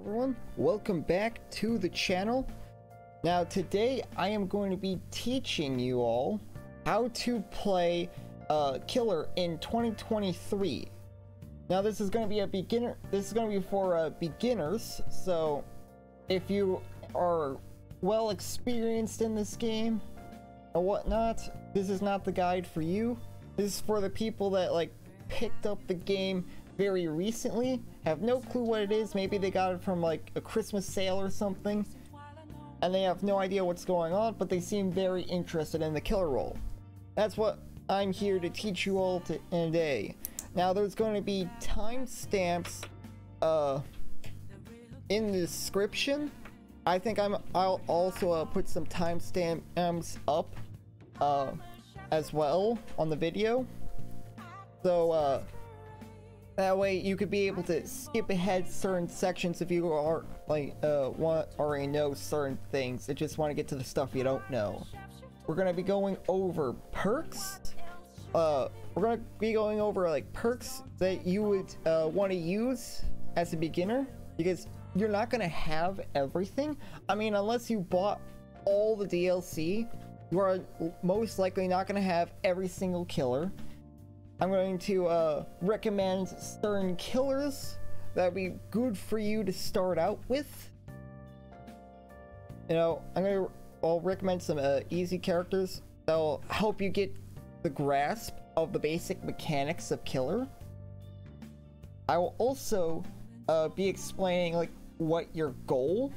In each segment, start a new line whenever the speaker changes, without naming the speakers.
everyone, welcome back to the channel. Now today I am going to be teaching you all how to play Killer in 2023. Now this is going to be for beginners, so if you are well experienced in this game or whatnot, this is not the guide for you. This is for the people that like picked up the game very recently, have no clue what it is. Maybe they got it from like a Christmas sale or something and they have no idea what's going on, but they seem very interested in the killer role. That's what I'm here to teach you all today. Now there's going to be timestamps in the description. I think I'll also put some timestamps up as well on the video, so that way you could be able to skip ahead certain sections if you are like already know certain things and just want to get to the stuff you don't know. We're going to be going over perks. We're going to be going over like perks that you would want to use as a beginner, because you're not going to have everything. I mean, unless you bought all the DLC, you are most likely not going to have every single killer. I'm going to recommend certain killers that would be good for you to start out with. You know, I'll recommend some easy characters that will help you get the grasp of the basic mechanics of killer. I will also be explaining like what your goal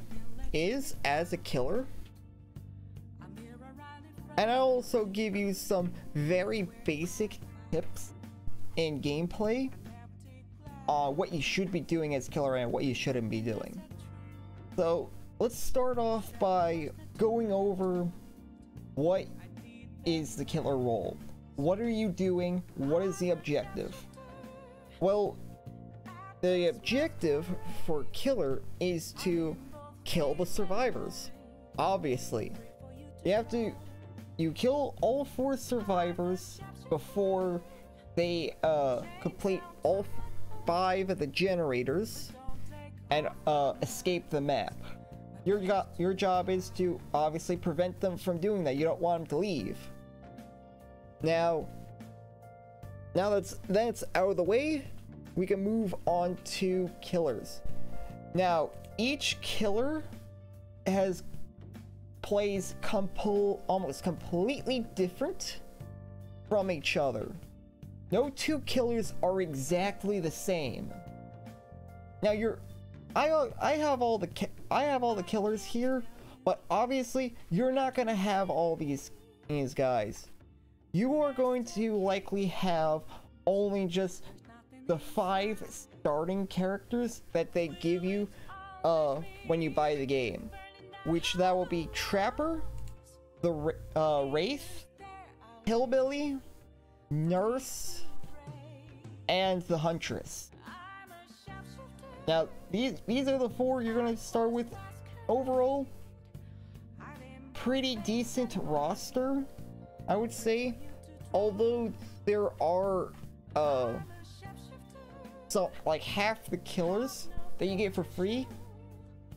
is as a killer. And I'll also give you some very basic tips in gameplay on what you should be doing as killer and what you shouldn't be doing. So let's start off by going over what is the killer role. What are you doing? What is the objective? Well, the objective for killer is to kill the survivors. Obviously, you kill all 4 survivors before they complete all 5 of the generators and escape the map. Your job is to obviously prevent them from doing that. You don't want them to leave. Now that's out of the way, we can move on to killers. Now each killer plays almost completely different from each other. No 2 killers are exactly the same. Now I have all the killers here, but obviously you're not gonna have all these guys. You are going to likely have only just the 5 starting characters that they give you when you buy the game, which that will be Trapper, the Wraith, Hillbilly, Nurse, and the Huntress. Now these are the 4 you're going to start with. Overall, pretty decent roster, I would say, although there are so like half the killers that you get for free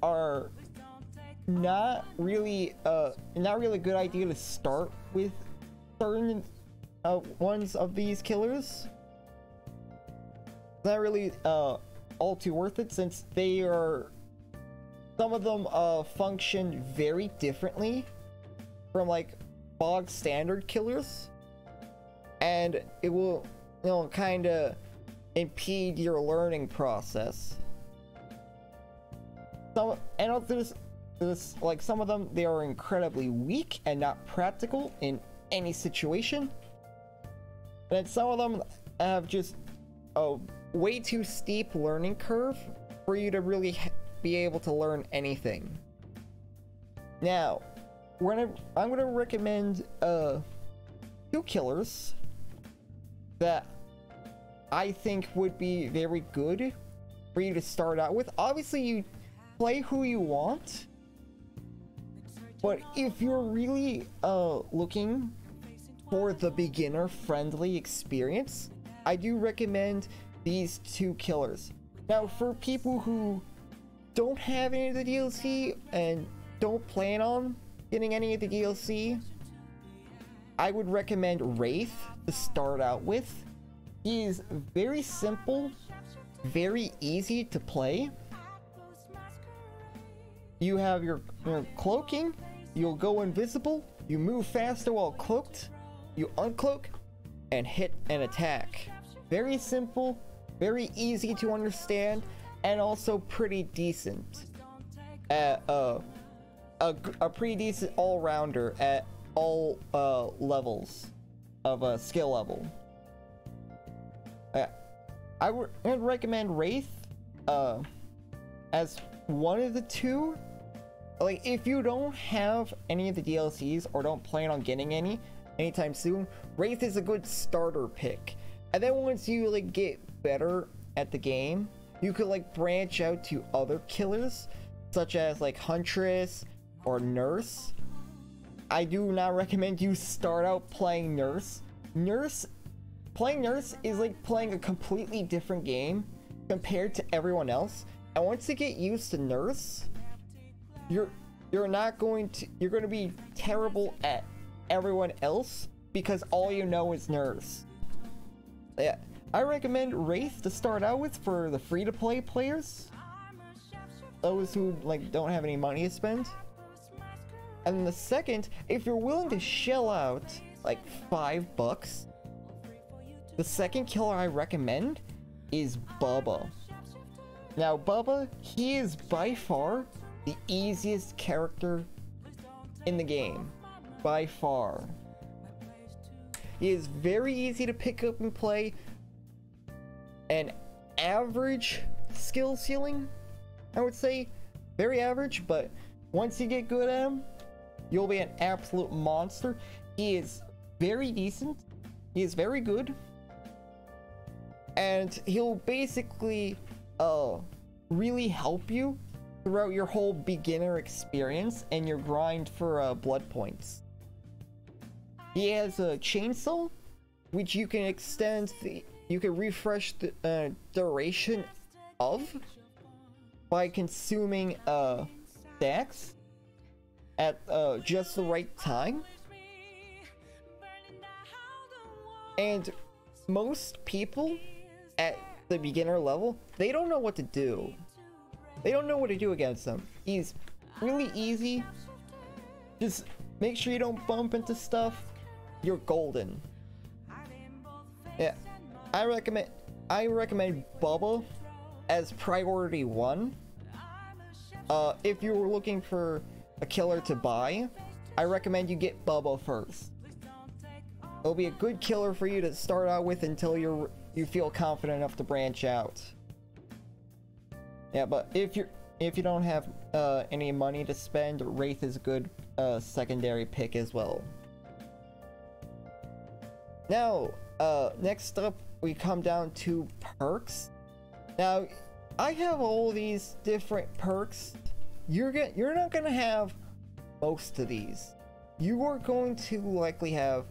are not really a good idea to start with certain ones of these killers. It's not really all too worth it, since some of them function very differently from like bog standard killers, and it will, you know, kind of impede your learning process. There's like some of them, they are incredibly weak and not practical in any situation, and some of them have just a way too steep learning curve for you to really be able to learn anything. Now I'm gonna recommend 2 killers that I think would be very good for you to start out with. Obviously you play who you want, but if you're really looking for the beginner friendly experience, I do recommend these 2 killers. Now for people who don't have any of the DLC and don't plan on getting any of the DLC, I would recommend Wraith to start out with. He is very simple, very easy to play. You have your cloaking, you'll go invisible, you move faster while cloaked, you uncloak, and hit and attack. Very simple, very easy to understand, and also pretty decent. A pretty decent all-rounder at all levels of skill level. I would recommend Wraith as one of the two. Like, if you don't have any of the DLCs or don't plan on getting any anytime soon, Wraith is a good starter pick. And then once you like get better at the game, you could like branch out to other killers such as like Huntress or Nurse. I do not recommend you start out playing Nurse. Playing Nurse is like playing a completely different game compared to everyone else. And once you get used to Nurse, you're going to be terrible at everyone else because all you know is Nurse. Yeah, I recommend Wraith to start out with for the free-to-play players, those who like don't have any money to spend. And then the second, if you're willing to shell out like $5, the second killer I recommend is Bubba. Now Bubba, he is by far the easiest character in the game, by far. He is very easy to pick up and play. An average skill ceiling, I would say. Very average, but once you get good at him, you'll be an absolute monster. He is very decent. He is very good. And he'll basically really help you throughout your whole beginner experience and your grind for blood points. He has a chainsaw, which you can extend you can refresh the duration of by consuming stacks at just the right time. And most people at the beginner level, they don't know what to do. They don't know what to do against him. He's really easy. Just make sure you don't bump into stuff. You're golden. Yeah, I recommend Bubba as priority 1. If you were looking for a killer to buy, I recommend you get Bubba first. It'll be a good killer for you to start out with until you feel confident enough to branch out. Yeah, but if you don't have any money to spend, Wraith is a good secondary pick as well. Now, next up, we come down to perks. Now, I have all these different perks. You're not gonna have most of these. You are going to likely have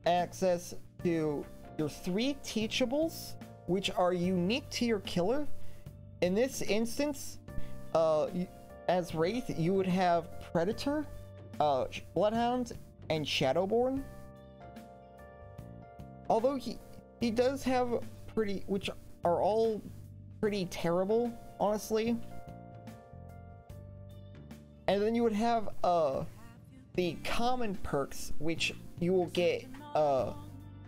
access to your 3 teachables, which are unique to your killer. In this instance, as Wraith, you would have Predator, Bloodhound, and Shadowborn. Although he does have which are all pretty terrible, honestly. And then you would have the common perks, which you will get,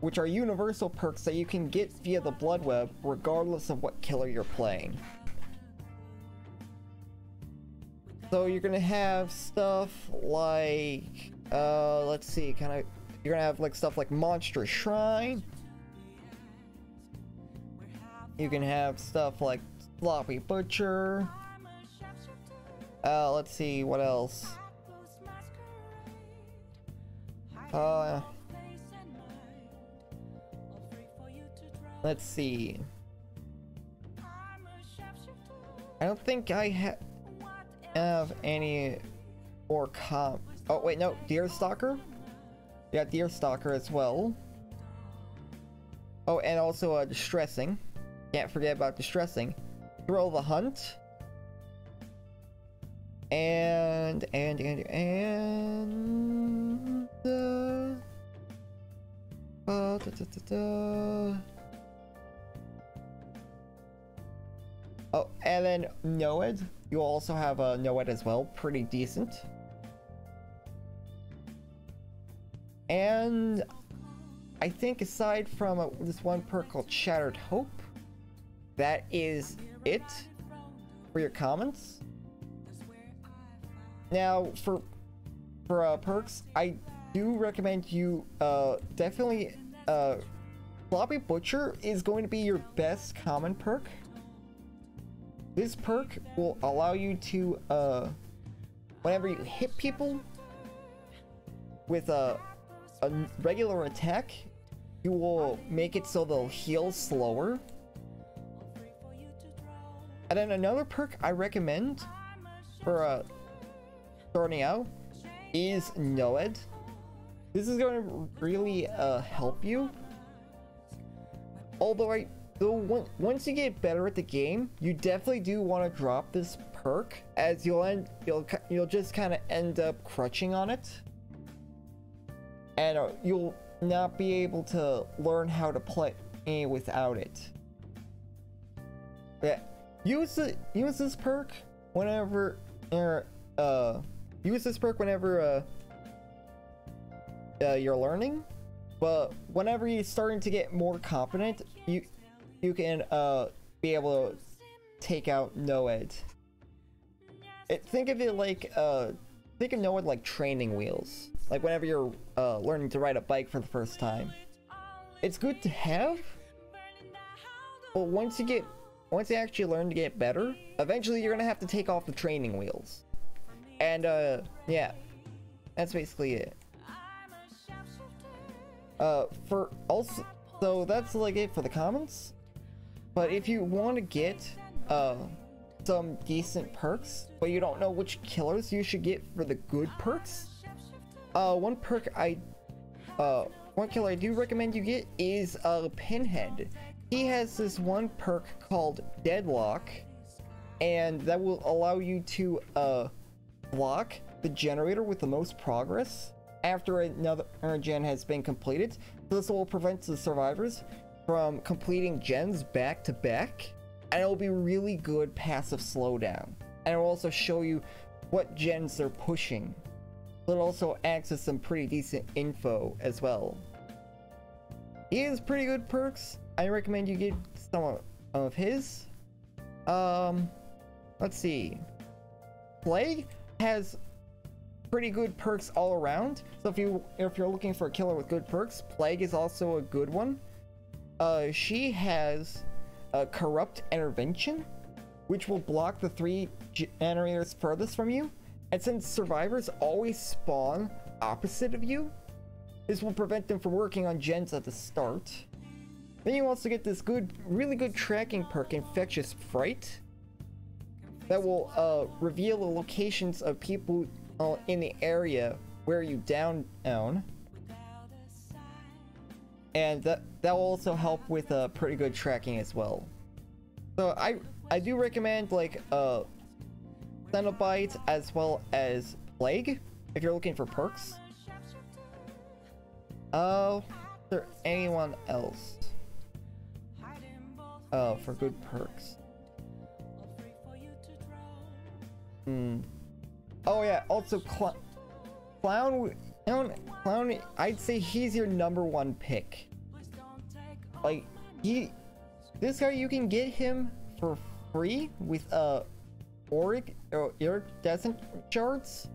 which are universal perks that you can get via the Blood Web, regardless of what killer you're playing. So you're gonna have stuff like, let's see, you're gonna have like stuff like Monstrous Shrine. You can have stuff like Sloppy Butcher. Let's see, what else? Let's see. I don't think I have any more oh wait, no, Deerstalker? Yeah, Deerstalker as well. Oh, and also Distressing. Can't forget about Distressing. Thrill the Hunt. And oh, and then Noed. You also have a Noed as well, pretty decent. And I think aside from this one perk called Shattered Hope, that is it for your comments. Now for perks, I do recommend you definitely Floppy Butcher is going to be your best common perk. This perk will allow you to whenever you hit people with a regular attack, you will make it so they'll heal slower. And then another perk I recommend for starting out is Noed. This is going to really help you. Although once you get better at the game, you definitely do want to drop this perk, as you'll just kind of end up crutching on it, and you'll not be able to learn how to play without it. Yeah, use this perk whenever you're learning, but whenever you're starting to get more competent, you can be able to take out Noed. Think of it like think of Noed like training wheels. Like whenever you're learning to ride a bike for the first time, it's good to have, but once you actually learn to get better, eventually you're gonna have to take off the training wheels. And yeah, that's basically it. So that's like it for the comments. But if you want to get some decent perks, but you don't know which killers you should get for the good perks, one killer I do recommend you get is Pinhead. He has this one perk called Deadlock, and that will allow you to block the generator with the most progress after another gen has been completed. This will prevent the survivors from completing gens back to back, and it will be really good passive slowdown, and it will also show you what gens they're pushing. It'll also access some pretty decent info as well. He has pretty good perks. I recommend you get some of his. Let's see. Plague has pretty good perks all around. So if you're looking for a killer with good perks, Plague is also a good one. She has a Corrupt Intervention, which will block the 3 generators furthest from you. And since survivors always spawn opposite of you, this will prevent them from working on gens at the start. Then you also get this really good tracking perk, Infectious Fright, that will reveal the locations of people in the area where you down. And that will also help with pretty good tracking as well. So I do recommend like Cenobite as well as Plague if you're looking for perks. Is there anyone else for good perks? Oh yeah, also Clown, I'd say he's your #1 pick. Like, this guy, you can get him for free with iridescent shards,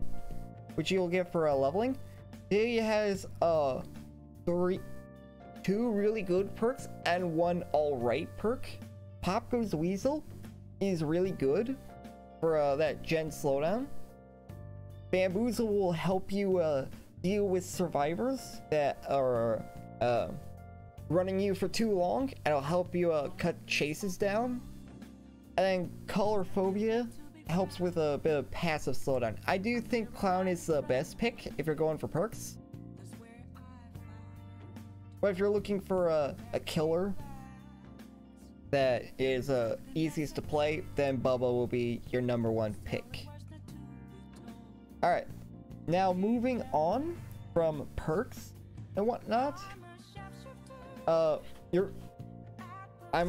which you'll get for leveling. He has 2 really good perks and 1 alright perk. Pop Goes Weasel is really good for that gen slowdown. Bamboozle will help you deal with survivors that are running you for too long, and it'll help you cut chases down. And then Color Phobia helps with a bit of passive slowdown. I do think Clown is the best pick if you're going for perks. But if you're looking for a killer that is easiest to play, then Bubba will be your #1 pick. Alright, now moving on from perks and whatnot, I'm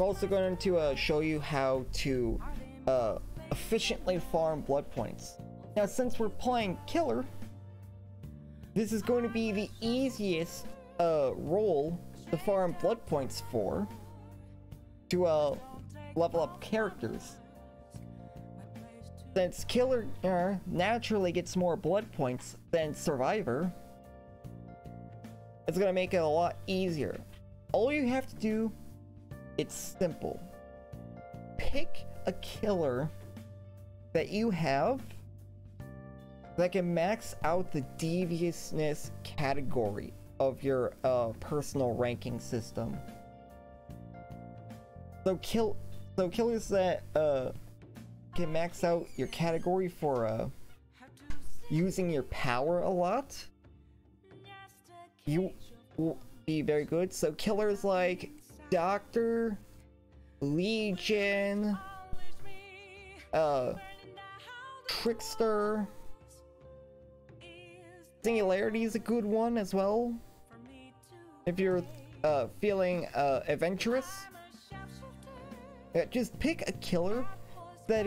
also going to show you how to efficiently farm blood points. Now, since we're playing Killer, this is going to be the easiest role to farm blood points for, to level up characters. Since Killer naturally gets more blood points than Survivor, it's gonna make it a lot easier. All you have to do, it's simple. Pick a killer that you have that can max out the deviousess category of your personal ranking system. So killers that can max out your category for using your power a lot, you will be very good. So killers like Doctor, Legion, Trickster, Singularity is a good one as well if you're feeling adventurous. Just pick a killer that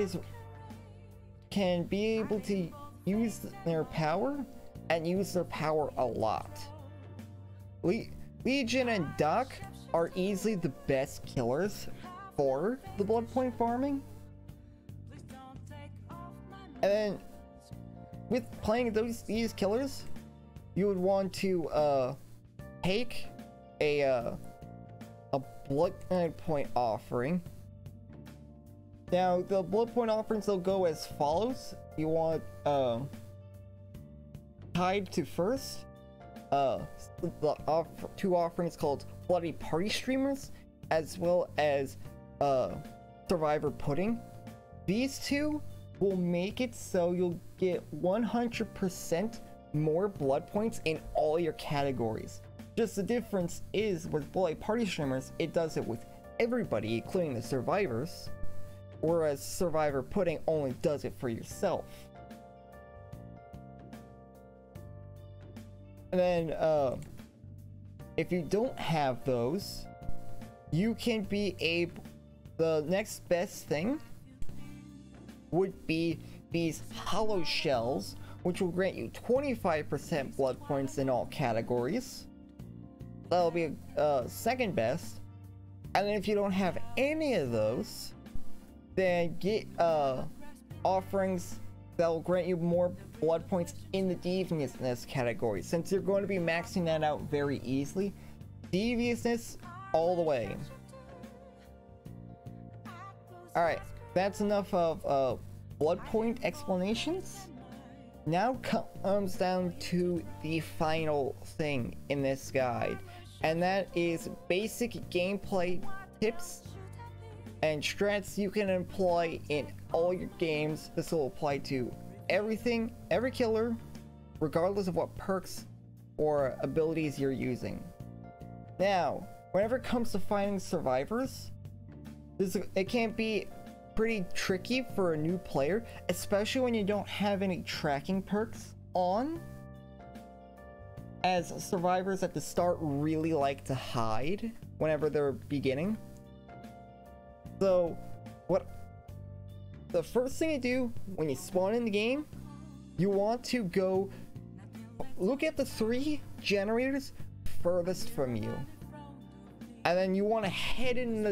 can be able to use their power and use their power a lot. Legion and Doc are easily the best killers for the blood point farming. And then with playing these killers, you would want to take a blood point offering. Now the blood point offerings, they'll go as follows. You want tied to first the two offerings called Bloody Party Streamers, as well as Survivor Pudding. These two will make it so you'll get 100% more blood points in all your categories. Just the difference is with Bloody Party Streamers, it does it with everybody, including the survivors, whereas Survivor Pudding only does it for yourself. And then if you don't have those, you can be the next best thing would be these hollow shells, which will grant you 25% blood points in all categories. That'll be second best. And then if you don't have any of those, then get offerings that will grant you more blood points in the deviousness category, since you're going to be maxing that out very easily. Deviousness all the way. Alright, that's enough of blood point explanations. Now comes down to the final thing in this guide, and that is basic gameplay tips and strats you can employ in all your games. This will apply to everything, every killer, regardless of what perks or abilities you're using. Now, whenever it comes to finding survivors, it can be pretty tricky for a new player, especially when you don't have any tracking perks on, as survivors at the start really like to hide whenever they're beginning. So the first thing you do when you spawn in the game, you want to go look at the 3 generators furthest from you, and then you want to head in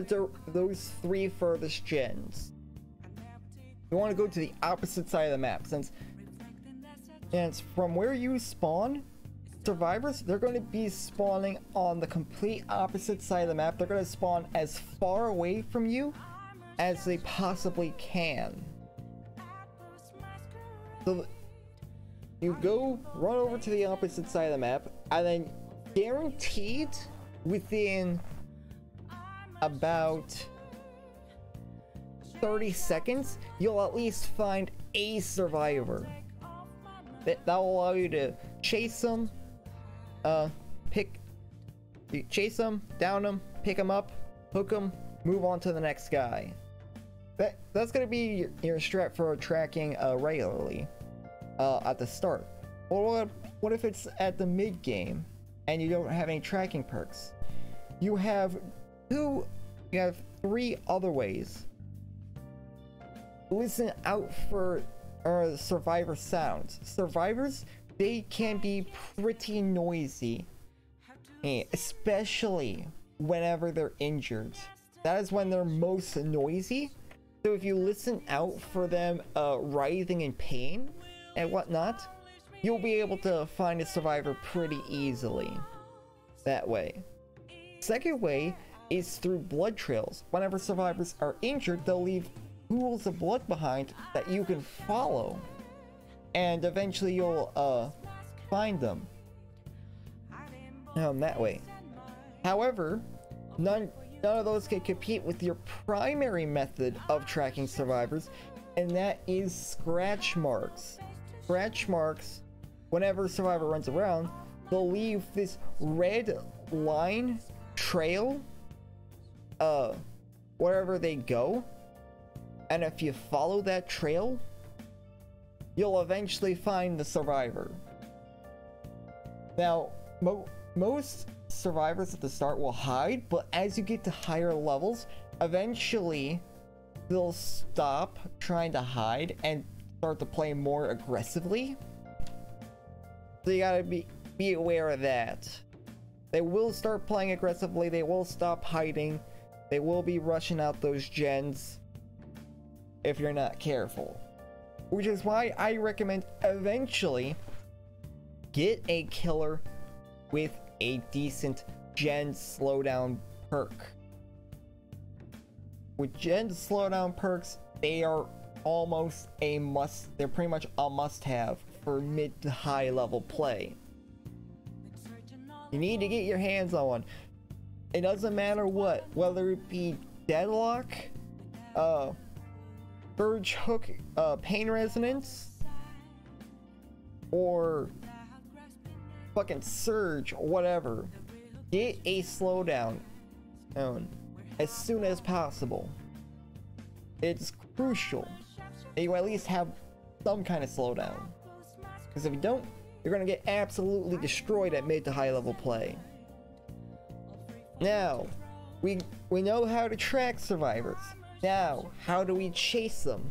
those 3 furthest gens. You want to go to the opposite side of the map, since from where you spawn, survivors, they're going to be spawning on the complete opposite side of the map. They're going to spawn as far away from you as they possibly can. So you run over to the opposite side of the map, and then guaranteed within about 30 seconds, you'll at least find a survivor. That will allow you to chase them, chase them, down them, pick them up, hook them, move on to the next guy. That's gonna be your strat for tracking regularly at the start. Well, what if it's at the mid game and you don't have any tracking perks? You have three other ways. Listen out for survivor sounds. Survivors, they can be pretty noisy, especially whenever they're injured. That is when they're most noisy. So if you listen out for them writhing in pain and whatnot, you'll be able to find a survivor pretty easily that way. Second way is through blood trails. Whenever survivors are injured, they'll leave pools of blood behind that you can follow, and eventually you'll find them that way. However, none of those can compete with your primary method of tracking survivors, and that is scratch marks. Scratch marks, whenever a survivor runs around, they'll leave this red line trail wherever they go, and if you follow that trail, you'll eventually find the survivor. Now, most survivors at the start will hide, but as you get to higher levels, eventually they'll stop trying to hide and start to play more aggressively. So you gotta be aware of that. They will start playing aggressively, they will stop hiding, they will be rushing out those gens if you're not careful. Which is why I recommend eventually get a killer with a decent gen slowdown perk. With gen slowdown perks, they are almost a must, they're pretty much a must-have for mid to high level play. You need to get your hands on one. It doesn't matter what, whether it be Deadlock, Surge Hook, Pain Resonance, or fucking Surge, whatever. Get a slowdown as soon as possible. It's crucial that you at least have some kind of slowdown, because if you don't, you're gonna get absolutely destroyed at mid to high level play. Now, we know how to track survivors. Now, how do we chase them?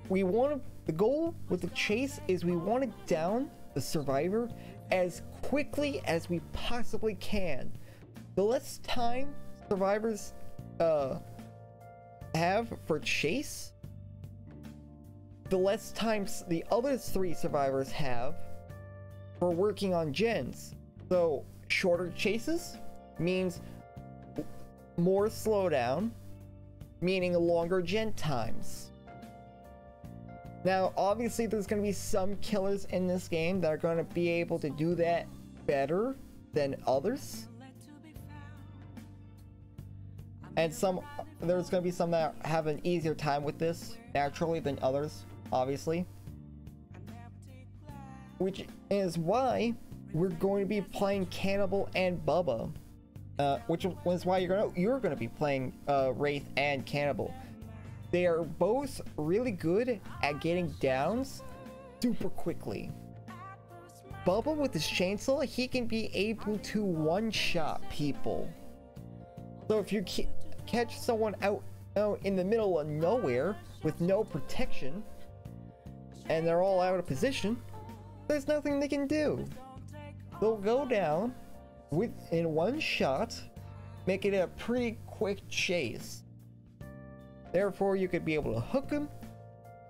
The goal with the chase is we want to down the survivor as quickly as we possibly can. The less time survivors have for chase, the less time the other three survivors have for working on gens. So shorter chases means more slowdown, meaning longer gen times. Now, obviously, there's going to be some killers in this game that are going to be able to do that better than others. And there's going to be some that have an easier time with this, naturally, than others, obviously. Which is why we're going to be playing Cannibal and Bubba. Which is why you're gonna be playing Wraith and Cannibal. They are both really good at getting downs super quickly. Bubba with his chainsaw, he can be able to one-shot people. So if you catch someone out in the middle of nowhere with no protection, and they're all out of position, there's nothing they can do. They'll go down in one shot, making it a pretty quick chase. Therefore, you could be able to hook them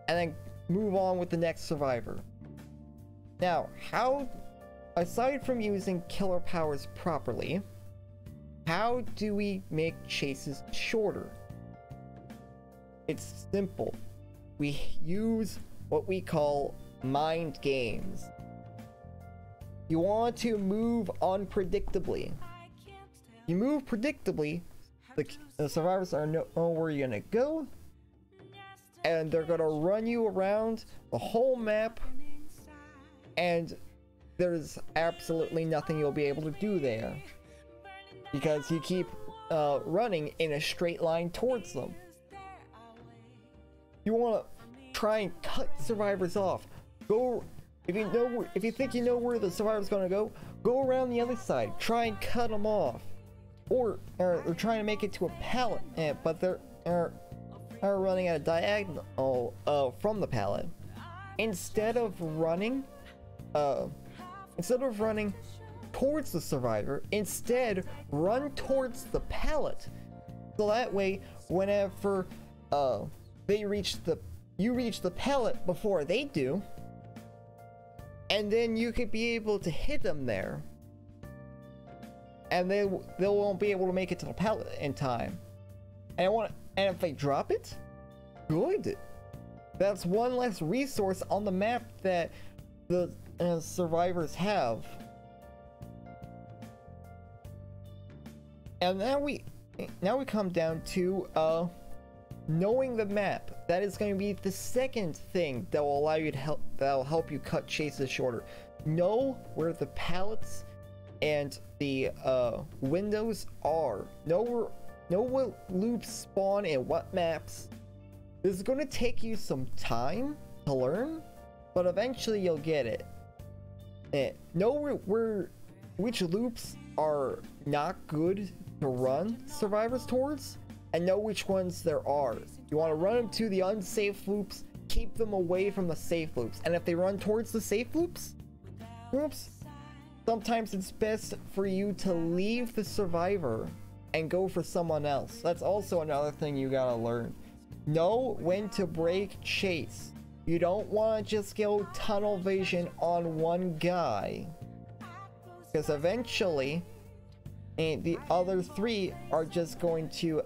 and then move on with the next survivor. Now, aside from using killer powers properly, how do we make chases shorter? It's simple. We use what we call mind games. You want to move unpredictably. You move predictably, the survivors know where you're gonna go, and they're gonna run you around the whole map, and there's absolutely nothing you'll be able to do there, because you keep running in a straight line towards them. You want to try and cut survivors off. Go, if you think you know where the survivor's gonna go around the other side. Try and cut them off, or they're trying to make it to a pallet, but they're running at a diagonal from the pallet. Instead of running towards the survivor, instead run towards the pallet. So that way, whenever you reach the pallet before they do, and then you could be able to hit them there, and they won't be able to make it to the pallet in time. And if they drop it, good. That's one less resource on the map that the survivors have. And now we come down to knowing the map. That is going to be the second thing that will allow you to that'll help you cut chases shorter. Know where the pallets and the windows are. Know what loops spawn and what maps. This is going to take you some time to learn, but eventually you'll get it. Know which loops are not good to run survivors towards, and know which ones there are. You want to run them to the unsafe loops, keep them away from the safe loops. And if they run towards the safe loops, sometimes it's best for you to leave the survivor and go for someone else. That's also another thing you gotta learn. Know when to break chase. You don't want to just go tunnel vision on one guy, because eventually the other three are just going to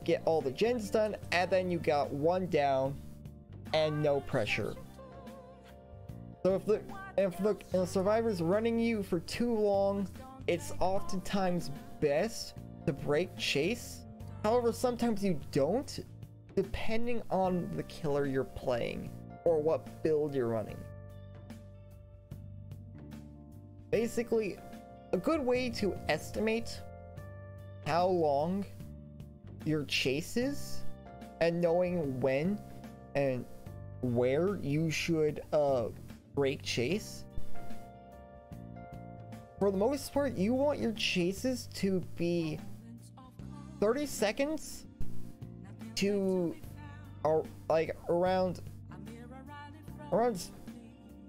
get all the gens done, and then you got one down and no pressure. So if the survivor's running you for too long, it's oftentimes best to break chase. However, sometimes you don't, depending on the killer you're playing or what build you're running. Basically, a good way to estimate how long your chase is, and knowing when and where you should break chase. For the most part, you want your chases to be 30 seconds to like around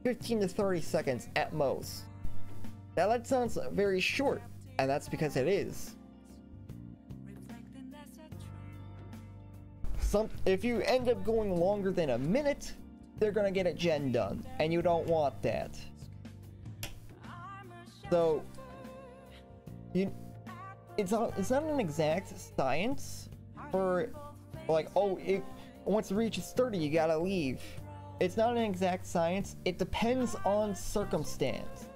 15 to 30 seconds at most. Now that sounds very short, and that's because it is. If you end up going longer than a minute, they're gonna get a gen done, and you don't want that. So it's not an exact science for like, oh, once it reaches 30 you gotta leave. It's not an exact science. It depends on circumstance.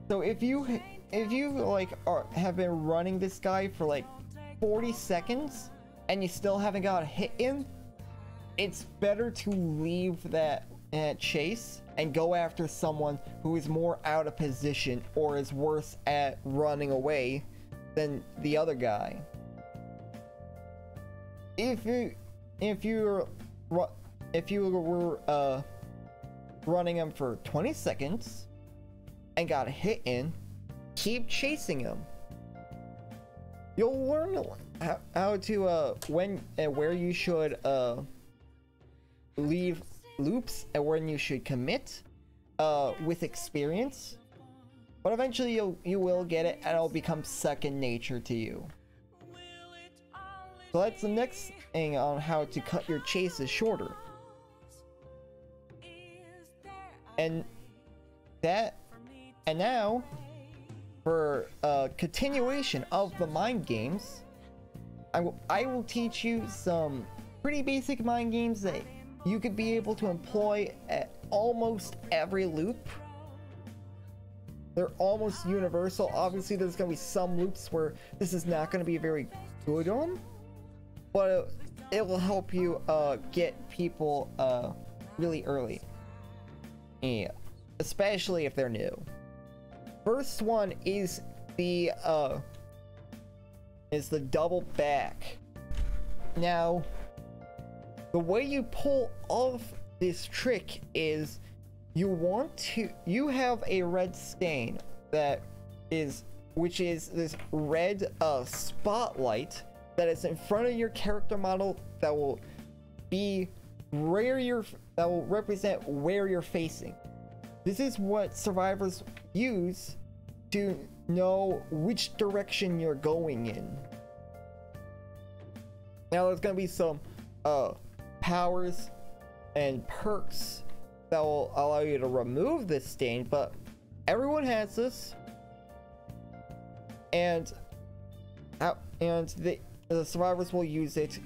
So if you like have been running this guy for like 40 seconds and you still haven't got a hit in, it's better to leave that chase and go after someone who is more out of position or is worse at running away than the other guy. If you were running him for 20 seconds and got a hit in, keep chasing him. You'll learn how to when and where you should leave loops and when you should commit with experience, but eventually you will get it and it'll become second nature to you. So that's the next thing on how to cut your chases shorter. And now for continuation of the mind games, I will teach you some pretty basic mind games that you could be able to employ at almost every loop. They're almost universal. Obviously there's going to be some loops where this is not going to be very good on, but it will help you get people really early. Yeah, especially if they're new. First one is the is the double back. Now, the way you pull off this trick is you have a red stain which is this red spotlight that is in front of your character model that will represent where you're facing. This is what survivors use to know which direction you're going in. Now there's gonna be some powers and perks that will allow you to remove this stain, but everyone has this, and the survivors will use it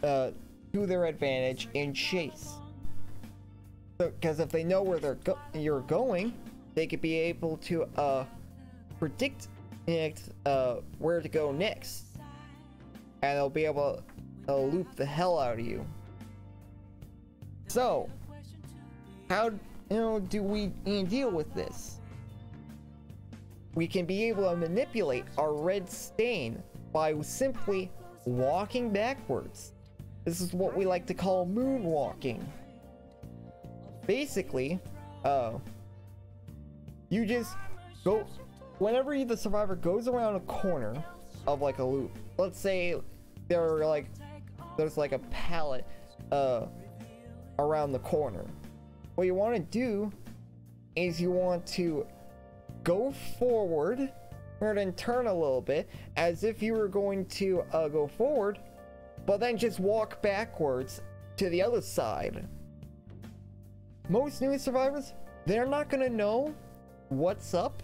to their advantage in chase. Because if they know where you're going, they could be able to predict where to go next, and they'll be able to loop the hell out of you. So, how do we deal with this? We can be able to manipulate our red stain by simply walking backwards. This is what we like to call moonwalking. Basically, you just go whenever the survivor goes around a corner of like a loop. Let's say there's like a pallet around the corner. What you want to do is you want to go forward and then turn a little bit as if you were going to go forward, but then just walk backwards to the other side. Most new survivors, they're not gonna know what's up,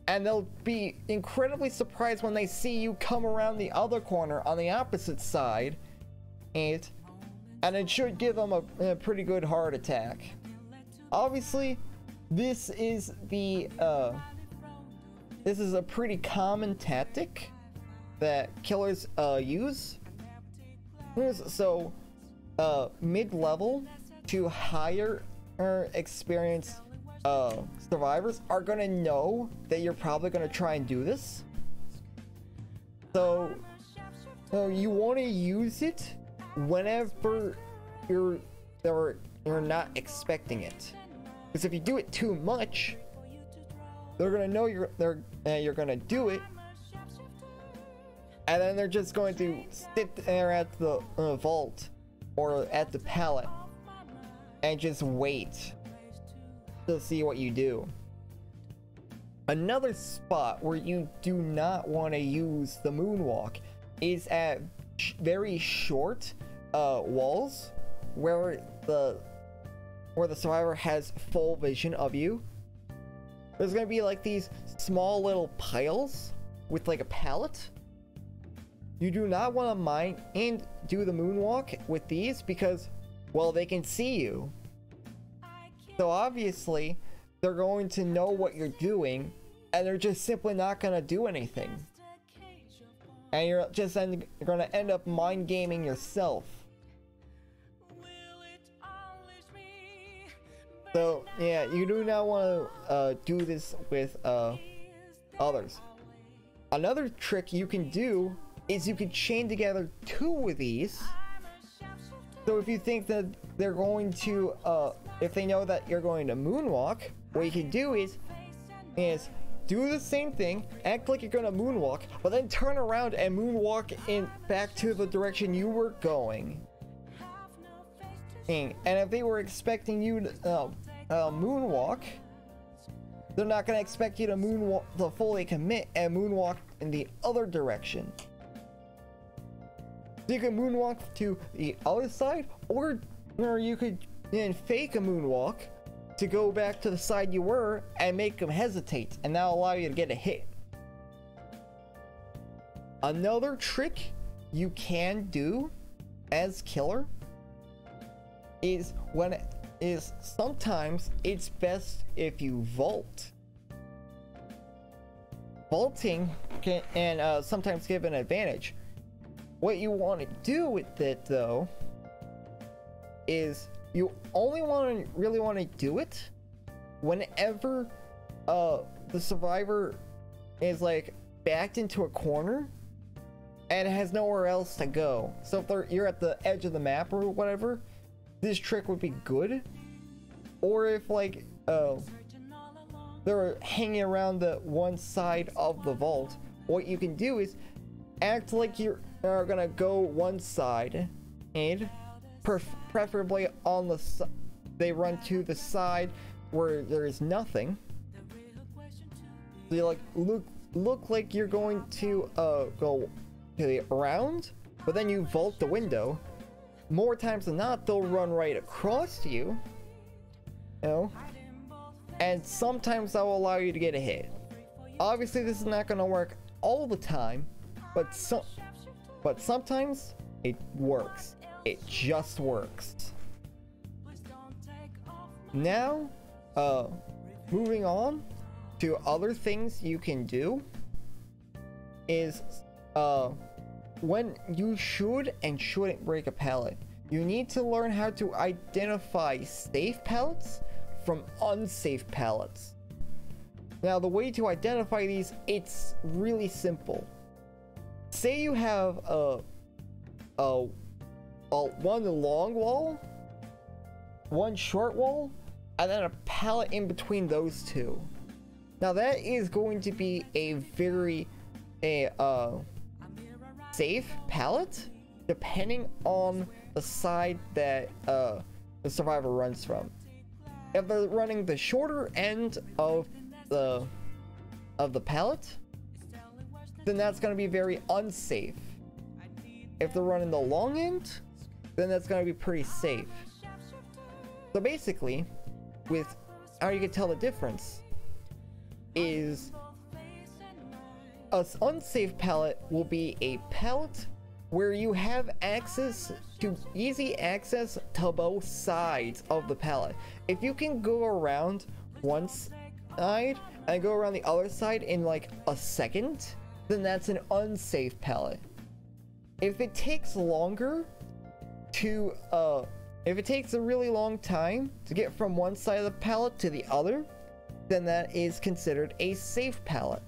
and they'll be incredibly surprised when they see you come around the other corner on the opposite side, and it should give them a pretty good heart attack. Obviously, this is a pretty common tactic that killers use. So mid-level to higher experienced survivors are gonna know that you're probably gonna try and do this. So you want to use it whenever you're not expecting it. Because if you do it too much, they're gonna know you're gonna do it, and then they're just going to sit there at the vault or at the pallet and just wait to see what you do. Another spot where you do not want to use the moonwalk is at very short walls where the survivor has full vision of you. There's gonna be like these small little piles with like a pallet. You do not want to mine and do the moonwalk with these because, well, they can see you. So obviously, they're going to know what you're doing, and they're just simply not going to do anything. And you're just going to end up mind gaming yourself. So yeah, you do not want to do this with others. Another trick you can do is you can chain together 2 of these. So if you think that they're going to if they know that you're going to moonwalk, what you can do is do the same thing, act like you're gonna moonwalk, but then turn around and moonwalk back to the direction you were going. And if they were expecting you to moonwalk, they're not gonna expect you to moonwalk, to fully commit and moonwalk in the other direction. So you can moonwalk to the other side, or you could fake a moonwalk to go back to the side you were and make them hesitate, and that'll allow you to get a hit. Another trick you can do as killer is sometimes it's best if you vault. Vaulting can sometimes give an advantage. What you want to do with it though is you only really want to do it whenever the survivor is like backed into a corner and it has nowhere else to go. So if you're at the edge of the map or whatever, this trick would be good. Or if like they're hanging around the one side of the vault, what you can do is act like you're gonna go one side, and preferably on the they run to the side where there is nothing. So you like look like you're going to go to the around, but then you vault the window. More times than not, they'll run right across you, you know, and sometimes that will allow you to get a hit. Obviously, this is not going to work all the time, but sometimes it works. It just works. Now, moving on to other things you can do is when you should and shouldn't break a pallet. You need to learn how to identify safe pallets from unsafe pallets. Now, the way to identify these, it's really simple. Say you have one long wall, one short wall, and then a pallet in between those two. Now that is going to be a very safe pallet, depending on the side that the survivor runs from. If they're running the shorter end of the pallet, then that's going to be very unsafe. If they're running the long end, then that's going to be pretty safe. So basically, with how you can tell the difference is an unsafe pallet will be a pallet where you have easy access to both sides of the pallet. If you can go around one side and go around the other side in like a second, then that's an unsafe pallet. If it takes longer to if it takes a really long time to get from one side of the pallet to the other, then that is considered a safe pallet.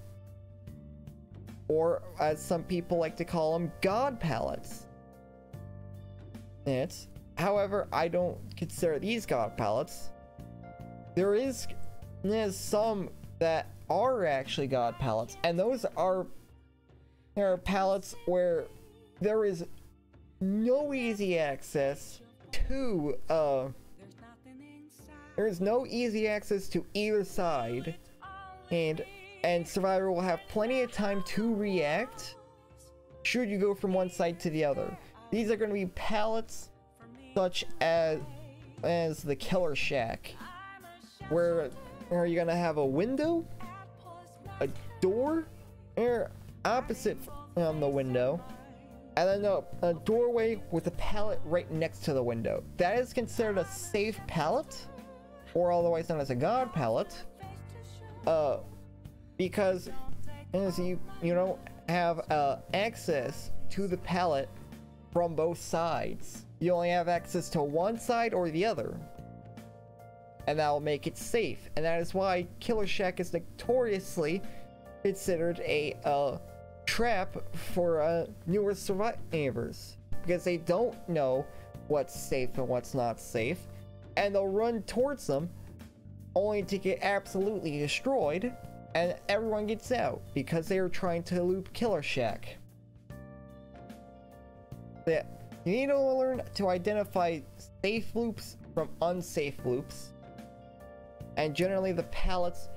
Or as some people like to call them, God pallets. However, I don't consider these God pallets. There's some that are actually God pallets, and those are pallets where there is no easy access to there's no easy access to either side, and survivor will have plenty of time to react should you go from one side to the other. These are going to be pallets such as the Killer Shack, where you're going to have a window, a door opposite from the window, and then a doorway with a pallet right next to the window. That is considered a safe pallet, or otherwise known as a God pallet, because as you don't have access to the pallet from both sides. You only have access to one side or the other, and that will make it safe. And that is why Killer Shack is notoriously considered a trap for newer survivors, because they don't know what's safe and what's not safe, and they'll run towards them only to get absolutely destroyed, and everyone gets out because they are trying to loop Killer Shack. Yeah, you need to learn to identify safe loops from unsafe loops, and generally the pallets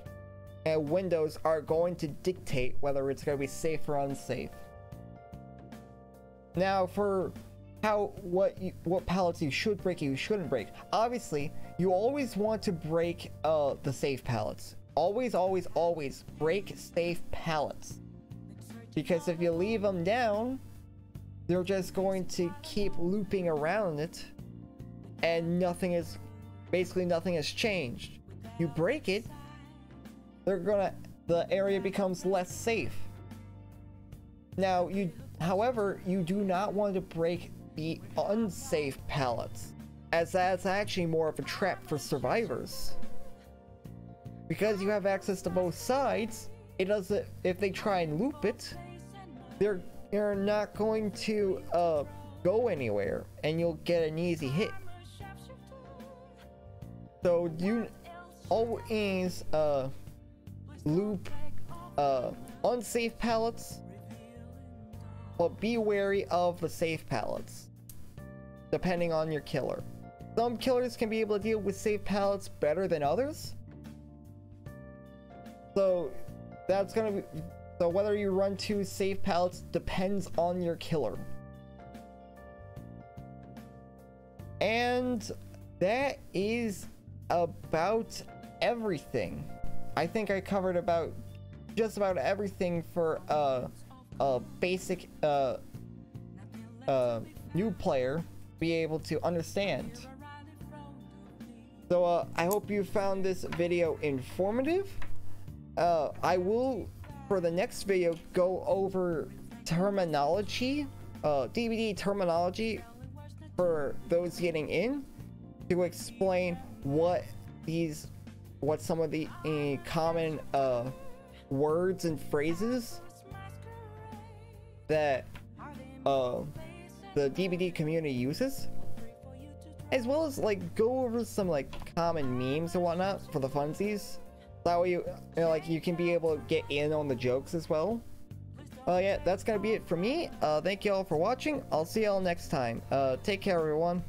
and windows are going to dictate whether it's going to be safe or unsafe. Now, for what pallets you should break, you shouldn't break. Obviously, you always want to break the safe pallets. Always break safe pallets, because if you leave them down, they're just going to keep looping around it, and basically nothing has changed. You break it, the area becomes less safe. Now, however, you do not want to break the unsafe pallets, as that's actually more of a trap for survivors. Because you have access to both sides, it doesn't. If they try and loop it, you're not going to go anywhere and you'll get an easy hit. So you always loop unsafe pallets, but be wary of the safe pallets depending on your killer. Some killers can be able to deal with safe pallets better than others, so that's gonna be, so whether you run 2 safe pallets depends on your killer. And that is about everything. I think I covered about just about everything for a basic new player be able to understand. So I hope you found this video informative. I will, for the next video, go over terminology, DBD terminology for those getting in, to explain what some of the common words and phrases that the DBD community uses, as well as like go over some like common memes and whatnot for the funsies. That way you know, like you can be able to get in on the jokes as well. Yeah, that's gonna be it for me. Thank you all for watching. I'll see y'all next time. Take care, everyone.